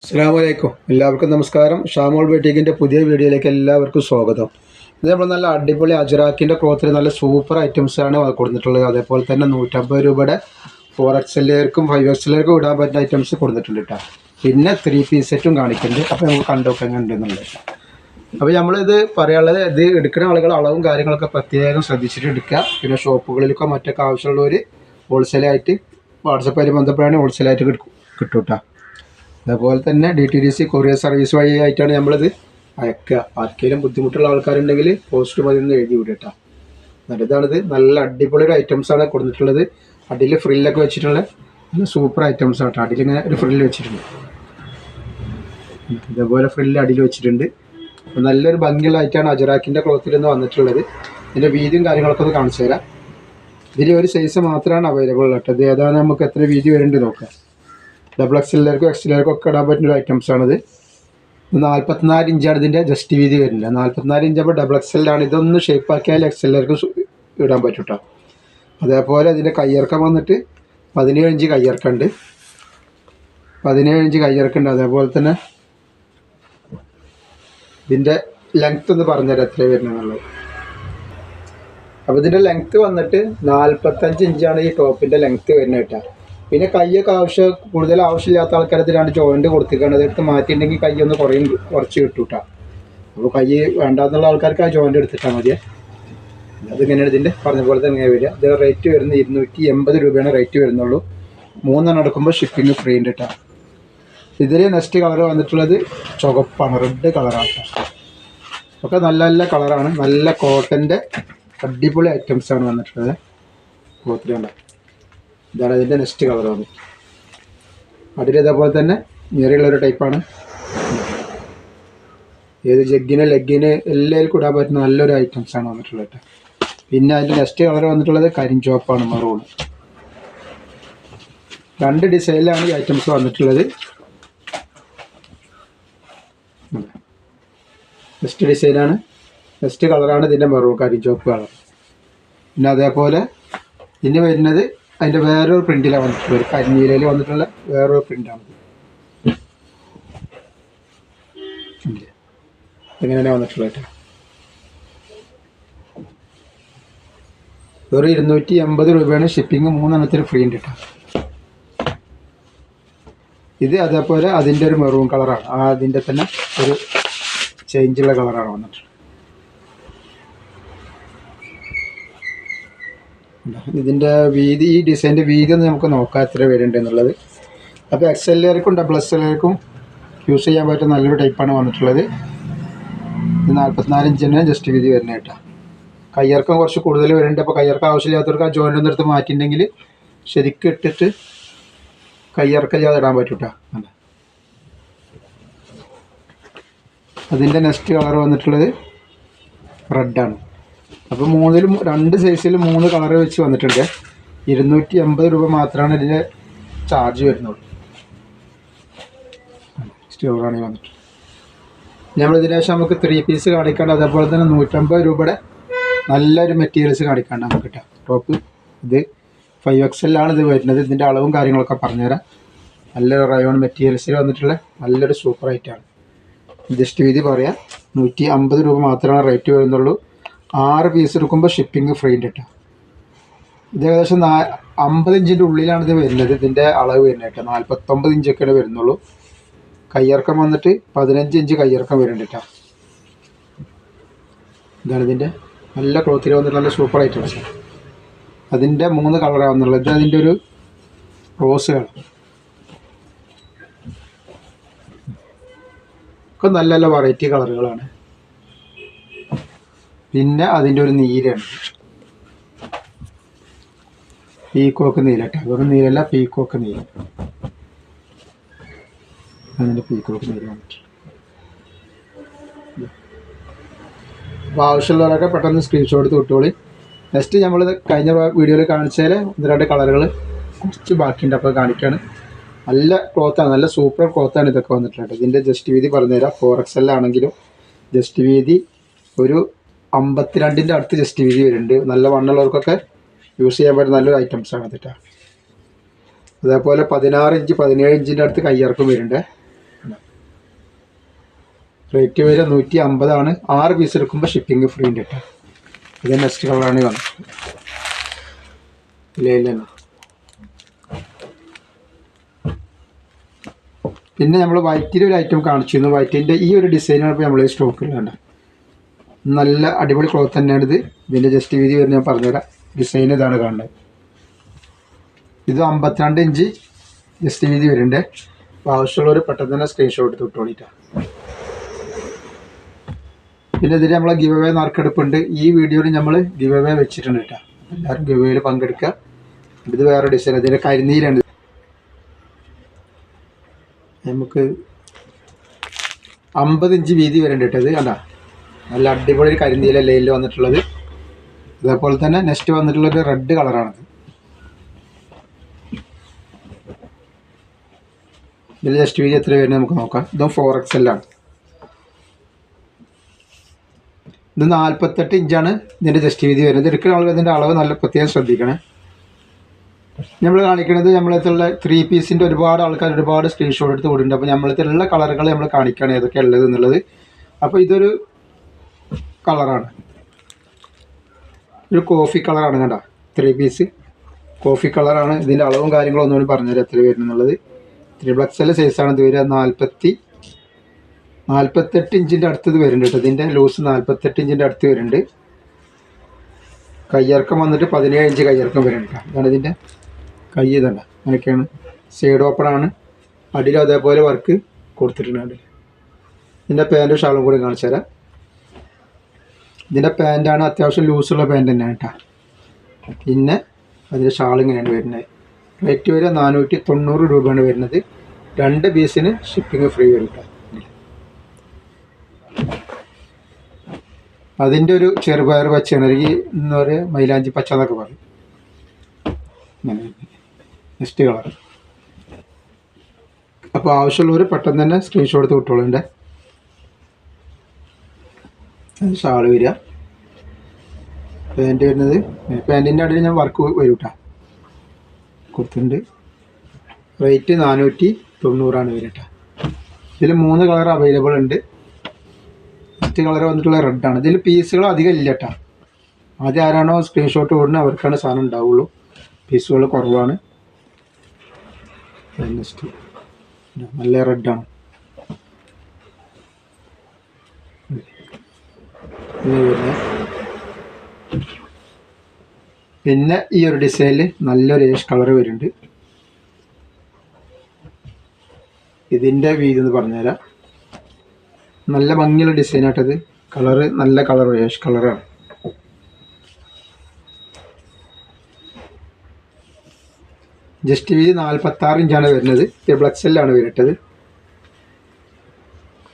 അസ്സലാമലൈക്കും. എല്ലാവർക്കും നമസ്കാരം. ഷാമോൾ ബെറ്റീക്കിൻ്റെ പുതിയ വീഡിയോയിലേക്ക് എല്ലാവർക്കും സ്വാഗതം. ഇത് നമ്മൾ നല്ല അടിപൊളി അജറാക്കിൻ്റെ ക്ലോത്തിൽ നല്ല സൂപ്പർ ഐറ്റംസാണ് കൊടുത്തിട്ടുള്ളത്. അതേപോലെ തന്നെ 150 രൂപയുടെ 4XLക്കാർക്കും 5XLക്കാർക്കും ഇടാൻ പറ്റുന്ന ഐറ്റംസ് കൊടുത്തിട്ടുണ്ട് കേട്ടോ. പിന്നെ 3 പീസ് സെറ്റും കാണിക്കുന്നുണ്ട്. അപ്പോൾ നമുക്ക് കണ്ടൊക്കെ എങ്ങനെ ഉണ്ടെന്നുള്ളത്. അപ്പോൾ നമ്മളിത് പറയാനുള്ളത്, ഇത് എടുക്കുന്ന ആളുകൾ അളവും കാര്യങ്ങളൊക്കെ പ്രത്യേകം ശ്രദ്ധിച്ചിട്ട് എടുക്കുക. പിന്നെ ഷോപ്പുകളിലേക്കോ മറ്റൊക്കെ ആവശ്യമുള്ളവർ ഹോൾസെയിലായിട്ട് വാട്സപ്പായിട്ട് ബന്ധപ്പെടാൻ ഹോൾസെയിലായിട്ട് കിട്ടും കേട്ടോ. അതേപോലെ തന്നെ DTDC കൊറിയർ സർവീസ് വഴി ആയിട്ടാണ് നമ്മളിത് അയക്കുക. ആർക്കെങ്കിലും ബുദ്ധിമുട്ടുള്ള ആൾക്കാരുണ്ടെങ്കിൽ പോസ്റ്റ് മതി എന്ന് എഴുതി വിടട്ടോ. നല്ലതാണിത്. നല്ല അടിപൊളി ഒരു ഐറ്റംസാണ് കൊടുത്തിട്ടുള്ളത്. അടിയിൽ ഫ്രില്ലൊക്കെ വെച്ചിട്ടുള്ള നല്ല സൂപ്പർ ഐറ്റംസ് ആട്ടോ. അടിയിലിങ്ങനെ ഒരു ഫ്രില്ല് വെച്ചിട്ടുണ്ട്. ഇതേപോലെ ഫ്രില്ല് അടിയിൽ വെച്ചിട്ടുണ്ട്. നല്ലൊരു ഭംഗിയുള്ള ആയിട്ടാണ് അജറാക്കിൻ്റെ ക്ലോത്തിൽ നിന്ന് വന്നിട്ടുള്ളത്. ഇതിൻ്റെ വീതിയും കാര്യങ്ങളൊക്കെ ഒന്ന് കാണിച്ചു തരാം. ഇതിൽ ഒരു സൈസ് മാത്രമാണ് അവൈലബിൾ കേട്ടോ. ഇത് ഏതാണ് നമുക്ക് എത്ര വീതി വരുന്നുണ്ട് നോക്കാം. XXLക്കാർക്കും XLക്കാർക്കും ഒക്കെ ഇടാൻ പറ്റുന്ന ഒരു ഐറ്റംസാണിത്. 44 ഇഞ്ചാണ് ഇതിൻ്റെ ജസ്റ്റ് വീതി വരുന്നില്ല. 44 ഇഞ്ച് അപ്പോൾ XXL ഇതൊന്ന് ഷേപ്പ് ആക്കിയാൽ XLക്കാർക്ക് ഇടാൻ പറ്റും കേട്ടോ. അതേപോലെ ഇതിൻ്റെ കയ്യിറക്കം വന്നിട്ട് 17 ഇഞ്ച് കയ്യിറക്കമുണ്ട്. 17 ഇഞ്ച് കയ്യിറക്കുന്നുണ്ട്. അതേപോലെ തന്നെ ഇതിൻ്റെ ലെങ്ത്ത് ഒന്ന് പറഞ്ഞുതരാം എത്ര വരുന്നതെന്നുള്ളത്. അപ്പോൾ ഇതിൻ്റെ ലെങ്ത്ത് വന്നിട്ട് 45 ഇഞ്ചാണ് ഈ ടോപ്പിൻ്റെ ലെങ്ത്ത് വരുന്നത് കേട്ടോ. പിന്നെ കൈയൊക്കെ കൂടുതൽ ആവശ്യമില്ലാത്ത ആൾക്കാരത് 2 ജോയിൻറ്റ് കൊടുത്തിരിക്കുകയാണ്. അതെടുത്ത് മാറ്റിയിട്ടുണ്ടെങ്കിൽ കൈ ഒന്ന് കുറച്ച് കിട്ടും കേട്ടോ. അപ്പോൾ കൈ വേണ്ടാന്നുള്ള ആൾക്കാർക്ക് ആ ജോയിൻറ്റ് എടുത്തിട്ടാൽ മതിയേ. അതിങ്ങനെയാണ് ഇതിൻ്റെ പറഞ്ഞ പോലെ തന്നെ ഇങ്ങനെ വരിക. ഇത് റേറ്റ് വരുന്നത് 280 രൂപയാണ് റേറ്റ് വരുന്നുള്ളൂ. 3 എടുക്കുമ്പോൾ ഷിപ്പിംഗ് ഫ്രീ ഉണ്ട് കേട്ടോ. ഇതിൽ നെക്സ്റ്റ് കളർ വന്നിട്ടുള്ളത് ചുവപ്പാണ്, റെഡ് കളറാണ് കേട്ടോ. ഒക്കെ നല്ല നല്ല കളറാണ്. നല്ല കോട്ടൻ്റെ അടിപൊളി ഐറ്റംസാണ് വന്നിട്ടുള്ളത്. ക്ലോത്തിലുണ്ട്. ഇതാണ് ഇതിൻ്റെ നെക്സ്റ്റ് കളർ വന്നത്. അതിൽ ഇതേപോലെ തന്നെ ഞെറിയുള്ളൊരു ടൈപ്പാണ്. ഏത് ജഗ്ഗിന് ലെഗിന് എല്ലാവർക്കും ഇടാൻ പറ്റുന്ന നല്ലൊരു ഐറ്റംസാണ് വന്നിട്ടുള്ളത് കേട്ടോ. പിന്നെ അതിൻ്റെ നെക്സ്റ്റ് കളർ വന്നിട്ടുള്ളത് കരിഞ്ചുവപ്പാണ്, മറൂൺ. 2 ഡിസൈനിലാണ് ഈ ഐറ്റംസ് വന്നിട്ടുള്ളത്. നെക്സ്റ്റ് ഡിസൈനാണ്, നെക്സ്റ്റ് കളറാണ് ഇതിൻ്റെ മറൂൺ കരിഞ്ചുവപ്പ് കളർ. പിന്നെ അതേപോലെ ഇനി വരുന്നത് അതിൻ്റെ വേറൊരു പ്രിൻറ്റിലാണ് വന്നിട്ടുള്ളത്. കരിനീലയിൽ വന്നിട്ടുള്ള വേറൊരു പ്രിൻ്റാണ്. ഇങ്ങനെയാണ് വന്നിട്ടുള്ളത് കേട്ടോ. ഒരു 280 രൂപയാണ് ഷിപ്പിംഗ്. 3 ഫ്രീ ഉണ്ട് കേട്ടോ. ഇത് അതേപോലെ അതിൻ്റെ ഒരു മെറൂൺ കളറാണ്. അതിൻ്റെ തന്നെ ഒരു ചേഞ്ചുള്ള കളറാണ് വന്നിട്ടുള്ളത്. ഇതിൻ്റെ വീതി, ഈ ഡിസൈൻ്റെ വീതി ഒന്ന് നമുക്ക് നോക്കാം എത്ര വരുന്നുണ്ട് എന്നുള്ളത്. അപ്പോൾ XLക്കാർക്കും XXLക്കാർക്കും യൂസ് ചെയ്യാൻ പറ്റുന്ന നല്ലൊരു ടൈപ്പാണ് വന്നിട്ടുള്ളത്. ഇത് 44 ഇഞ്ചിന് ജസ്റ്റ് വീതി വരുന്നത് കേട്ടോ. കയ്യിറക്കം കുറച്ച് കൂടുതൽ വരുന്നുണ്ട്. അപ്പോൾ കയ്യിറക്കം ആവശ്യമില്ലാത്തവർക്ക് ആ ജോയിൻ്റ് ഒന്ന് എടുത്ത് മാറ്റിയിട്ടുണ്ടെങ്കിൽ ശരിക്കും ഇട്ടിട്ട് കയ്യിറക്കം ചെയ്യാതെ ഇടാൻ പറ്റും കേട്ടോ. അതിൻ്റെ നെക്സ്റ്റ് കളർ വന്നിട്ടുള്ളത് റെഡാണ്. അപ്പോൾ 2 സൈസിൽ 3 കളർ വെച്ച് വന്നിട്ടുണ്ട്. 280 രൂപ മാത്രമാണ് ഇതിൻ്റെ ചാർജ് വരുന്നുള്ളൂ. സ്റ്റോറാണ് വന്നിട്ട്. നമ്മളിതിന് ശേഷം നമുക്ക് 3 പീസ് കാണിക്കാണ്ട്, അതേപോലെ തന്നെ 150 രൂപയുടെ നല്ലൊരു മെറ്റീരിയൽസ് കാണിക്കാണ്ട് നമുക്ക് കേട്ടോ. ടോപ്പ് ഇത് 5XL ഇത് വരുന്നത്. ഇതിൻ്റെ അളവും കാര്യങ്ങളൊക്കെ പറഞ്ഞുതരാം. നല്ലൊരു റയോൺ മെറ്റീരിയൽസിൽ വന്നിട്ടുള്ള നല്ലൊരു സൂപ്പർ ഐറ്റമാണ്. ജസ്റ്റ് വീതി പറയാം, 150 രൂപ മാത്രമാണ് റേറ്റ് വരുന്നുള്ളൂ. 6 പീസ് എടുക്കുമ്പോൾ ഷിപ്പിംഗ് ഫ്രീ ഉണ്ട് കേട്ടോ. ഇത് ഏകദേശം 50 ഇഞ്ചിൻ്റെ ഉള്ളിലാണ് ഇത് വരുന്നത്. ഇതിൻ്റെ അളവ് വരുന്നത് കേട്ടോ. 49 ഇഞ്ചൊക്കെയാണ് വരുന്നുള്ളൂ. കയ്യിറക്കം വന്നിട്ട് 15 ഇഞ്ച് കയ്യിറക്കം വരുന്നുണ്ട് കേട്ടോ. ഇതാണ് ഇതിൻ്റെ നല്ല ക്ലോത്തിൽ വന്നിട്ട് നല്ല സൂപ്പർ ഐറ്റംസ്. അതിൻ്റെ 3 കളറാണ് വന്നുള്ളത്. ഇത് അതിൻ്റെ ഒരു റോസ് കളർ. ഒക്കെ നല്ല നല്ല വെറൈറ്റി കളറുകളാണ്. പിന്നെ അതിൻ്റെ ഒരു നീലാണ്, പീക്കോക്ക് നീല കേട്ടോ. വെറും നീലല്ല, പീക്കോക്ക് നീല. അതിൻ്റെ പീക്കോക്ക് നീല വന്നിട്ട്. അപ്പോൾ ആവശ്യമുള്ളവരൊക്കെ പെട്ടെന്ന് സ്ക്രീൻഷോട്ട് എടുത്ത് വിട്ടോളി. നെക്സ്റ്റ് നമ്മൾ കഴിഞ്ഞ വീഡിയോയിൽ കാണിച്ചാൽ 1-2 കളറുകൾ കുറച്ച് ബാക്കിയുണ്ട്. അപ്പോൾ കാണിക്കുകയാണ്. നല്ല ക്ലോത്താണ്, നല്ല സൂപ്പർ ക്ലോത്താണ് ഇതൊക്കെ വന്നിട്ടുണ്ട്. ഇതിൻ്റെ ജസ്റ്റ് വീതി പറഞ്ഞുതരാം. 4XL ആണെങ്കിലും ജസ്റ്റ് വീതി ഒരു 52ൻ്റെ അടുത്ത് ജസ്റ്റ് വീതി വരുന്നുണ്ട്. നല്ല വണ്ണുള്ളവർക്കൊക്കെ യൂസ് ചെയ്യാൻ പറ്റുന്ന നല്ലൊരു ഐറ്റംസാണ് കേട്ടോ. അതേപോലെ 16 ഇഞ്ച് 17 ഇഞ്ചിൻ്റെ അടുത്ത് കയ്യിറക്കം വരുന്നുണ്ട്. റേറ്റ് വരെ 150 6 പീസ് എടുക്കുമ്പോൾ ഷിപ്പിംഗ് ഫ്രീ ഉണ്ട് കേട്ടോ. ഇത് നെക്സ്റ്റ് കളറാണ് കാണുന്നത്. ഇല്ല. പിന്നെ നമ്മൾ വൈറ്റിൽ ഒരു ഐറ്റം കാണിച്ചിരുന്നു. വൈറ്റിൻ്റെ ഈ ഒരു ഡിസൈനാണ് ഇപ്പോൾ നമ്മൾ സ്റ്റോക്കിലുണ്ട്. നല്ല അടിപൊളി ക്ലോത്ത് തന്നെയാണ് ഇത്. ഇതിൻ്റെ ജസ്റ്റ് വീതി വരുന്ന ഞാൻ പറഞ്ഞുതരാം. ഡിസൈൻ ഇതാണ് കാണുന്നത്. ഇത് 52 ഇഞ്ച് ജസ്റ്റ് വീതി വരുന്നുണ്ട്. അപ്പോൾ ആവശ്യമുള്ളവർ പെട്ടെന്ന് തന്നെ സ്ക്രീൻഷോട്ട് എടുത്ത് വിട്ടോളിട്ടാണ്. പിന്നെ ഇതിൽ നമ്മളെ ഗിവ് അവേ നറുക്കെടുപ്പുണ്ട്. ഈ വീഡിയോയിൽ നമ്മൾ ഗിവ് അവേ വെച്ചിട്ടുണ്ട് കേട്ടോ. എല്ലാവരും ഗിവ് അവേയിൽ പങ്കെടുക്കുക. ഇത് വേറെ ഡിസൈൻ. അതിൻ്റെ കരിനീലാണ്. നമുക്ക് 50 ഇഞ്ച് വീതി വരുന്നുണ്ട് കേട്ടോ. ഇത് കണ്ട നല്ല അടിപൊളി ഒരു കരിനീല ലൈനിൽ വന്നിട്ടുള്ളത്. അതേപോലെ തന്നെ നെക്സ്റ്റ് വന്നിട്ടുള്ളൊരു റെഡ് കളറാണത്. ഇതിൽ ജസ്റ്റ് വീതി എത്ര വരുന്നത് നമുക്ക് നോക്കാം. ഇതും 4XL ആണ്. ഇത് 48 ഇഞ്ചാണ് ഇതിൻ്റെ ജസ്റ്റ് വീതി വരുന്നത്. എടുക്കുന്ന ആളുകൾ ഇതിൻ്റെ അളവ് നല്ല പ്രത്യേകം ശ്രദ്ധിക്കണേ. നമ്മൾ കാണിക്കുന്നത് നമ്മളടുത്തുള്ള 3 പീസിൻ്റെ ഒരുപാട് ആൾക്കാർ ഒരുപാട് സ്ക്രീൻഷോട്ട് എടുത്ത് കൊടുക്കുന്നുണ്ട്. അപ്പോൾ നമ്മളടുത്തുള്ള കളറുകൾ നമ്മൾ കാണിക്കുകയാണ് ഏതൊക്കെ ഉള്ളത് എന്നുള്ളത്. അപ്പോൾ ഇതൊരു കളറാണ്, ഒരു കോഫി കളറാണ്. കണ്ട 3 പീസ് കോഫി കളറാണ്. ഇതിൻ്റെ അളവും കാര്യങ്ങളും ഒന്നുകൂടി പറഞ്ഞുതരാം എത്ര വരുന്നുള്ളത്. 3XL സൈസാണ് ഇത് വരിക. 48 ഇഞ്ചിൻ്റെ അടുത്തത് വരുന്നുണ്ട് കേട്ടോ. ഇതിൻ്റെ ലൂസ് 48 ഇഞ്ചിൻ്റെ അടുത്ത് വരുന്നുണ്ട്. കയ്യിറക്കം വന്നിട്ട് 17 ഇഞ്ച് കയ്യിറക്കം വരുന്നുണ്ട്. അതാണ് ഇതിൻ്റെ കൈ. ഇതല്ല അങ്ങനെയൊക്കെയാണ്. സൈഡ് ഓപ്പൺ ആണ്. അടിയിലും അതേപോലെ വർക്ക് കൊടുത്തിട്ടുണ്ട്. ഇതിൻ്റെ പാൻറ്റും ഷാളും കൂടി കാണിച്ചു തരാം. ഇതിൻ്റെ പാൻറ്റാണ് അത്യാവശ്യം ലൂസുള്ള പാൻറ്റ് തന്നെയാണ് കേട്ടോ. പിന്നെ അതിൻ്റെ ഷാൾ ഇങ്ങനെയാണ് വരുന്നത്. റേറ്റ് വരെ 490 രൂപയാണ് വരുന്നത്. 2 പീസിന് ഷിപ്പിംഗ് ഫ്രീ വരും കേട്ടോ. അതിൻ്റെ ഒരു ചെറുപയർ പച്ചയാണ്, അല്ലെങ്കിൽ എന്താ പറയുക മൈലാഞ്ചി പച്ച എന്നൊക്കെ പറയും. Next colour. അപ്പോൾ ആവശ്യമുള്ളവർ പെട്ടെന്ന് തന്നെ സ്ക്രീൻഷോട്ട് എടുത്ത് വിട്ടോളുണ്ട്. ഷാള് വരിക. പാൻറ്റ് വരുന്നത് പാൻറ്റിൻ്റെ അടിയിൽ ഞാൻ വർക്ക് വരും കേട്ടോ കൊടുത്തിട്ടുണ്ട്. റേറ്റ് 490 വരും കേട്ടോ. ഇതിൽ 3 കളർ അവൈലബിൾ ഉണ്ട്. ഫസ്റ്റ് കളർ വന്നിട്ടുള്ള റെഡാണ്. ഇതിൽ പീസുകൾ അധികം ഇല്ല കേട്ടോ. ആദ്യം ആരാണോ സ്ക്രീൻഷോട്ട് കൊടുക്കുന്നത് അവർക്കാണ് സാധനം ഉണ്ടാവുള്ളൂ. പീസുകൾ കുറവാണ്. നെക്സ്റ്റ് നല്ല റെഡാണ്. പിന്നെ ഈ ഒരു ഡിസൈനിൽ നല്ലൊരു ഏഷ് കളർ വരുന്നുണ്ട്. ഇതിൻ്റെ വീതി എന്ന് പറഞ്ഞുതരാം. നല്ല ഭംഗിയുള്ള ഡിസൈനായിട്ടത്. കളറ് നല്ല കളർ ഏഷ് കളറാണ്. ജസ്റ്റ് വീതി 46 ഇഞ്ചാണ് വരുന്നത്. XL ആണ് വരുന്നത്.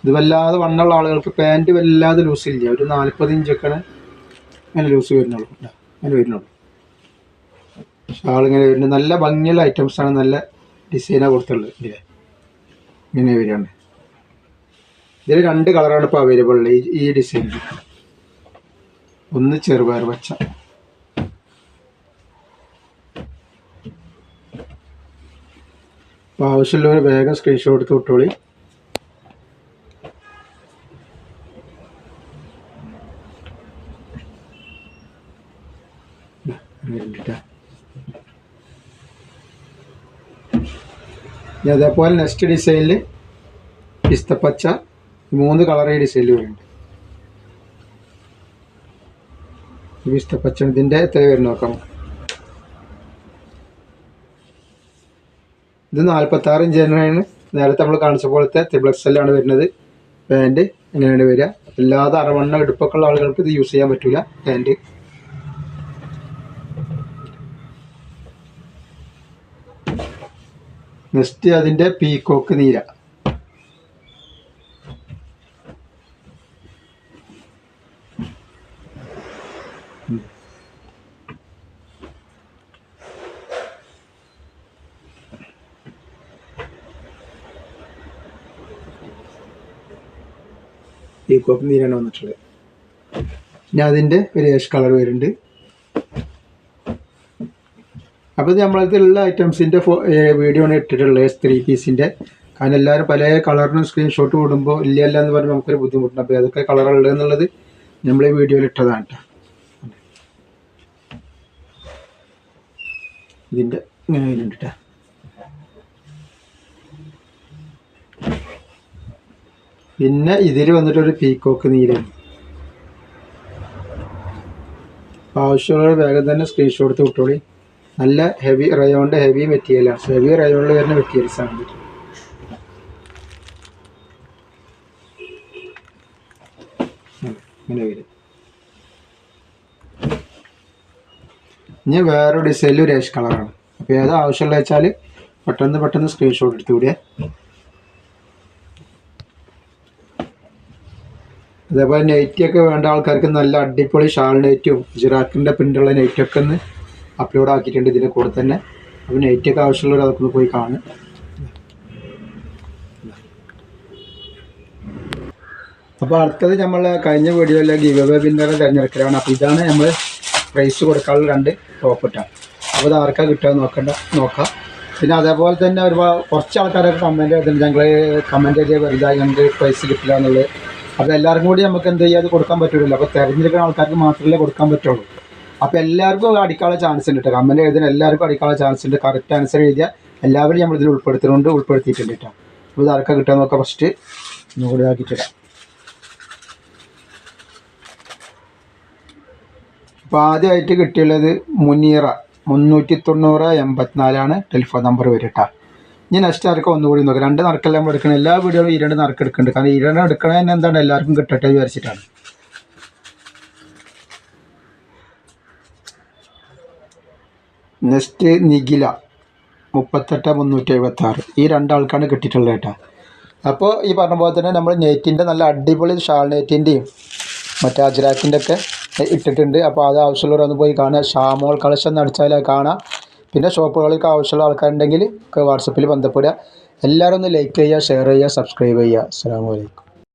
ഇത് വല്ലാതെ വണ്ണമുള്ള ആളുകൾക്ക് പാൻറ്റ് വല്ലാതെ ലൂസില്ല. ഒരു 40 ഇഞ്ചൊക്കെയാണ് അങ്ങനെ ലൂസ് വരുന്നുള്ളൂ. അങ്ങനെ വരുന്നുള്ളൂ. ഷാളിങ്ങനെ വരുന്നത് നല്ല ഭംഗിയുള്ള ഐറ്റംസാണ്. നല്ല ഡിസൈനാണ് കൊടുത്തുള്ളത്. ഇല്ലേ ഇങ്ങനെ വരികയാണ്. ഇതിൽ 2 കളറാണ് ഇപ്പോൾ അവൈലബിൾ ഉള്ളത് ഈ ഡിസൈനിൽ. ഒന്ന് ചെറുപയർ പച്ച. അപ്പോൾ ആവശ്യമുള്ളവർ വേഗം സ്ക്രീൻഷോട്ട് എടുത്ത് വിട്ടോളി. അതേപോലെ നെക്സ്റ്റ് ഡിസൈനിൽ പിസ്തപ്പച്ച 3 കളർ ഈ ഡിസൈനിൽ വരുന്നുണ്ട്. പിസ്തപ്പച്ച ഇതിൻ്റെ എത്ര വരും നോക്കാം. ഇത് 46 ഇഞ്ചാണ്. നേരത്തെ നമ്മൾ കാണിച്ച പോലത്തെ XL ആണ് വരുന്നത്. പാൻറ്റ് എങ്ങനെയാണ് വരിക. അല്ലാതെ അരവണ്ണ ഇടുപ്പൊക്കെ ഉള്ള ആളുകൾക്ക് ഇത് യൂസ് ചെയ്യാൻ പറ്റില്ല പാൻറ്റ്. നെക്സ്റ്റ് അതിൻ്റെ പീക്കോക്ക് നീല. പീക്കോക്ക് നീലാണ് വന്നിട്ടുള്ളത്. പിന്നെ അതിൻ്റെ ഒരു ഏഷ് കളർ വരുന്നുണ്ട്. അപ്പോൾ ഇത് നമ്മളടുത്തുള്ള ഐറ്റംസിൻ്റെ വീഡിയോ ആണ് ഇട്ടിട്ടുള്ളത്. 3 പീസിൻ്റെ അതിനെല്ലാവരും പല കളറിനും സ്ക്രീൻഷോട്ട് വിടുമ്പോൾ ഇല്ല എന്ന് പറഞ്ഞാൽ നമുക്കൊരു ബുദ്ധിമുട്ടുണ്ട്. അപ്പോൾ ഏതൊക്കെ കളറുള്ളത് എന്നുള്ളത് നമ്മൾ ഈ വീഡിയോയിൽ ഇട്ടതാണ് കേട്ടോ. ഇതിൻ്റെ ഇങ്ങനെ വരുന്നുണ്ട് കേട്ടോ. പിന്നെ ഇതിൽ വന്നിട്ടൊരു പീക്കോക്ക് നീലാണ്. ആവശ്യമുള്ള വേഗം തന്നെ സ്ക്രീൻഷോട്ട് എടുത്ത് വിട്ടോളി. നല്ല ഹെവി റയോണിൻ്റെ ഹെവി മെറ്റീരിയലാണ്. ഹെവി റയോണിൽ വരുന്ന മെറ്റീരിയൽസാണ് ഇത്. ഇങ്ങനെ വരും. ഇനി വേറൊരു ഡിസൈനിൽ ഒരു ആഷ് കളറാണ്. അപ്പോൾ ഏത് ആവശ്യമുള്ള വെച്ചാൽ പെട്ടെന്ന് സ്ക്രീൻഷോട്ട് എടുത്ത് വിടുക. അതേപോലെ നൈറ്റിയൊക്കെ വേണ്ട ആൾക്കാർക്ക് നല്ല അടിപൊളി ഷാൾ നൈറ്റും ജിറാക്കിൻ്റെ പ്രിൻ്റുള്ള നൈറ്റൊക്കെ ഒന്ന് അപ്ലോഡ് ആക്കിയിട്ടുണ്ട് ഇതിൻ്റെ കൂടെ തന്നെ. അപ്പോൾ നൈറ്റൊക്കെ ആവശ്യമുള്ളവർ അതൊക്കെ ഒന്ന് പോയി കാണും. അപ്പോൾ അടുത്തത് നമ്മൾ കഴിഞ്ഞ വീഡിയോയിലെ ഗിവ് അവേ വിന്നറെ തിരഞ്ഞെടുക്കലാണ്. അപ്പോൾ ഇതാണ് നമ്മൾ പ്രൈസ് കൊടുക്കാനുള്ള 2 ടോപ്പ് ഇട്ടാണ്. അപ്പോൾ ഇത് ആർക്കാണ് കിട്ടുക നോക്കാം. പിന്നെ അതേപോലെ തന്നെ കുറച്ച് ആൾക്കാരൊക്കെ കമൻറ്റ് ചെയ്തിട്ടുണ്ട്, ഞങ്ങൾ കമൻറ്റ് ചെയ്ത് വെറുതെ ഞങ്ങൾക്ക് പ്രൈസ് കിട്ടില്ല എന്നുള്ളത്. അപ്പോൾ എല്ലാവർക്കും കൂടി നമുക്ക് എന്ത് ചെയ്യാതെ കൊടുക്കാൻ പറ്റില്ലല്ലോ. അപ്പോൾ തിരഞ്ഞെടുക്കുന്ന ആൾക്കാർക്ക് മാത്രമേ കൊടുക്കാൻ പറ്റുള്ളൂ. അപ്പോൾ എല്ലാവർക്കും അടിക്കാനുള്ള ചാൻസ് ഉണ്ട് കേട്ടോ. കമൻറ്റ് എഴുതുന്ന എല്ലാവർക്കും അടിക്കാനുള്ള ചാൻസ് ഉണ്ട്. കറക്റ്റ് ആൻസർ എഴുതിയാൽ എല്ലാവരും നമ്മളിതിൽ ഉൾപ്പെടുത്തിയിട്ടുണ്ട് കേട്ടോ. അപ്പോൾ ഇത് ആർക്കാണ് കിട്ടുക നോക്കാം. ഫസ്റ്റ് ഒന്നുകൂടി ആക്കിയിട്ടിടാം. അപ്പോൾ ആദ്യമായിട്ട് കിട്ടിയുള്ളത് മുനീറ 39084 ടെലിഫോൺ നമ്പർ വരും കേട്ടോ. ഇനി നെക്സ്റ്റ് ആർക്കും ഒന്നുകൂടി നോക്കാം. 2 നറുക്കെല്ലാം നമ്മൾ എടുക്കണം. എല്ലാ വീഡിയോയിലും 2 നറുക്ക് എടുക്കുന്നുണ്ട്. കാരണം 2 എടുക്കണേ തന്നെ എന്താണ് എല്ലാവർക്കും കിട്ടട്ടെ വിചാരിച്ചിട്ടാണ്. നെക്സ്റ്റ് നിഖില 38376. ഈ 2 ആൾക്കാണ് കിട്ടിയിട്ടുള്ളത് കേട്ടോ. അപ്പോൾ ഈ പറഞ്ഞ പോലെ തന്നെ നമ്മൾ നെറ്റിൻ്റെ നല്ല അടിപൊളി ഷാൾ നെറ്റിൻ്റെയും മറ്റേ അജ്രാക്കിൻ്റെ ഒക്കെ ഇട്ടിട്ടുണ്ട്. അപ്പോൾ അത് ആവശ്യമുള്ളവരൊന്ന് പോയി കാണുക. ഷാമോൾ കളക്ഷൻ എന്ന് അടിച്ചാൽ കാണാം. പിന്നെ ഷോപ്പുകളിലേക്ക് ആവശ്യമുള്ള ആൾക്കാരുണ്ടെങ്കിൽ വാട്സപ്പിൽ ബന്ധപ്പെടുക. എല്ലാവരും ഒന്ന് ലൈക്ക് ചെയ്യുക, ഷെയർ ചെയ്യുക, സബ്സ്ക്രൈബ് ചെയ്യുക. അസ്സലാമു അലൈക്കും.